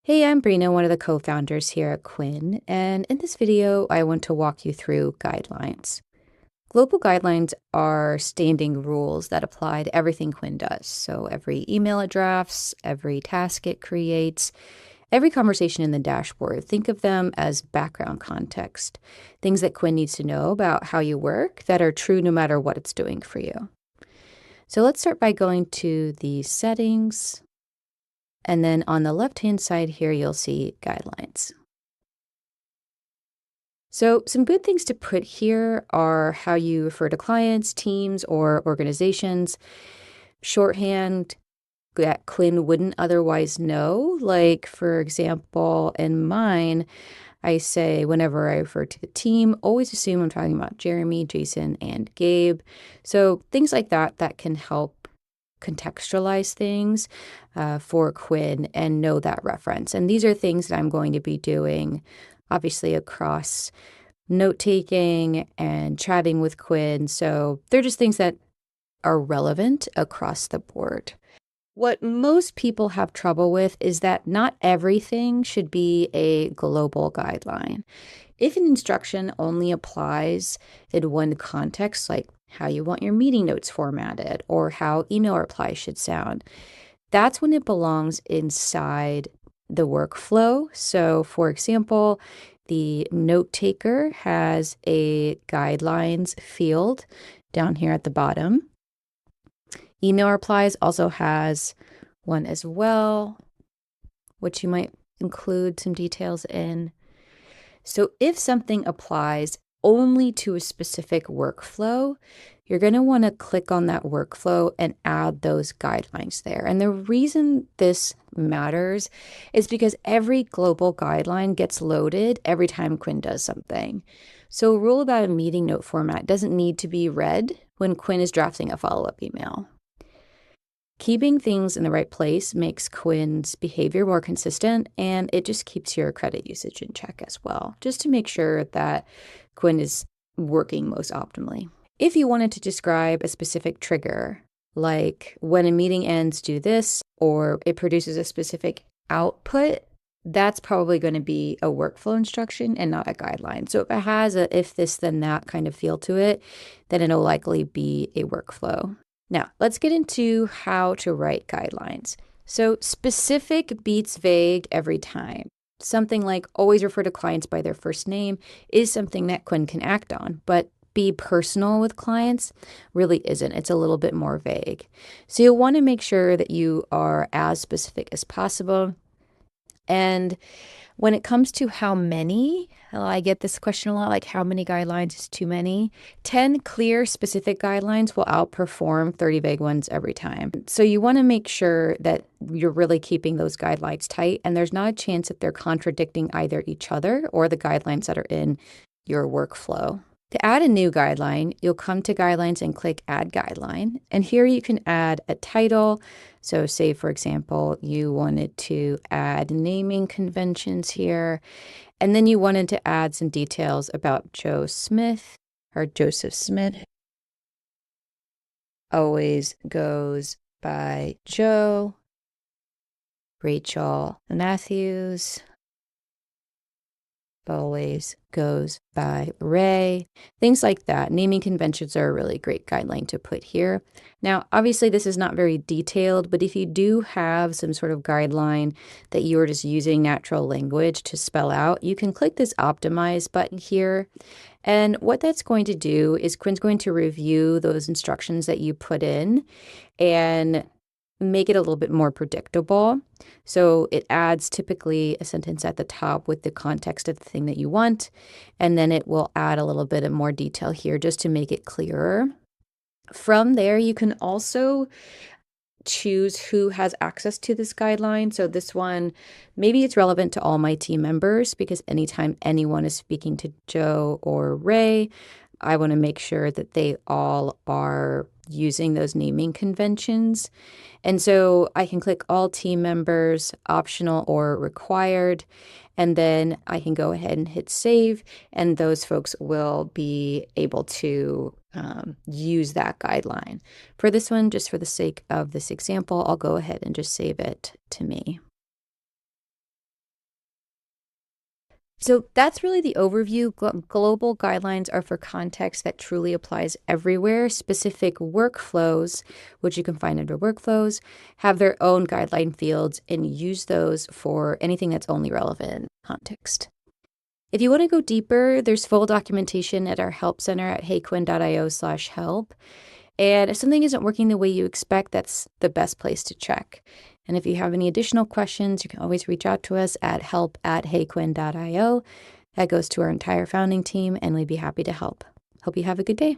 Hey, I'm Breena, one of the co-founders here at Quin, and in this video, I want to walk you through guidelines. Global guidelines are standing rules that apply to everything Quin does. So every email it drafts, every task it creates, every conversation in the dashboard. Think of them as background context, things that Quin needs to know about how you work that are true no matter what it's doing for you. So let's start by going to the settings. And then on the left-hand side here, you'll see guidelines. So some good things to put here are how you refer to clients, teams, or organizations. Shorthand that Quinn wouldn't otherwise know. Like, for example, in mine, I say whenever I refer to the team, always assume I'm talking about Jeremy, Jason, and Gabe. So things like that can help contextualize things for Quinn and know that reference. And these are things that I'm going to be doing, obviously, across note taking and chatting with Quinn. So they're just things that are relevant across the board. What most people have trouble with is that not everything should be a global guideline. If an instruction only applies in one context, like how you want your meeting notes formatted or how email replies should sound, that's when it belongs inside the workflow. So, for example, the note taker has a guidelines field down here at the bottom. Email replies also has one as well, which you might include some details in. So if something applies only to a specific workflow, you're going to want to click on that workflow and add those guidelines there. And the reason this matters is because every global guideline gets loaded every time Quinn does something. So a rule about a meeting note format doesn't need to be read when Quinn is drafting a follow-up email. Keeping things in the right place makes Quinn's behavior more consistent, and it just keeps your credit usage in check as well, just to make sure that Quinn is working most optimally. If you wanted to describe a specific trigger, like when a meeting ends, do this, or it produces a specific output, that's probably going to be a workflow instruction and not a guideline. So if it has a if this, then that kind of feel to it, then it'll likely be a workflow. Now, let's get into how to write guidelines. So specific beats vague every time. Something like always refer to clients by their first name is something that Quinn can act on, but be personal with clients really isn't. It's a little bit more vague. So you'll want to make sure that you are as specific as possible. And when it comes to how many, I get this question a lot, like how many guidelines is too many? 10 clear, specific guidelines will outperform 30 vague ones every time. So you want to make sure that you're really keeping those guidelines tight, and there's not a chance that they're contradicting either each other or the guidelines that are in your workflow. To add a new guideline, you'll come to guidelines and click add guideline. And here you can add a title. So say, for example, you wanted to add naming conventions here, and then you wanted to add some details about Joe Smith or Joseph Smith. Always goes by Joe. Rachel Matthews always goes by Ray. Things like that. Naming conventions are a really great guideline to put here. Now, obviously, this is not very detailed, but if you do have some sort of guideline that you're just using natural language to spell out, you can click this optimize button here. And what that's going to do is Quinn's going to review those instructions that you put in and make it a little bit more predictable. So it adds typically a sentence at the top with the context of the thing that you want, and then it will add a little bit of more detail here just to make it clearer. From there, you can also choose who has access to this guideline. So this one, maybe it's relevant to all my team members because anytime anyone is speaking to Joe or Ray, I want to make sure that they all are using those naming conventions. And so I can click all team members, optional or required, and then I can go ahead and hit save, and those folks will be able to use that guideline. For this one, just for the sake of this example, I'll go ahead and just save it to me. So that's really the overview. Global guidelines are for context that truly applies everywhere. Specific workflows, which you can find under workflows, have their own guideline fields and use those for anything that's only relevant in context. If you want to go deeper, there's full documentation at our help center at heyquin.io/help. And if something isn't working the way you expect, that's the best place to check. And if you have any additional questions, you can always reach out to us at help@heyquin.io. That goes to our entire founding team, and we'd be happy to help. Hope you have a good day.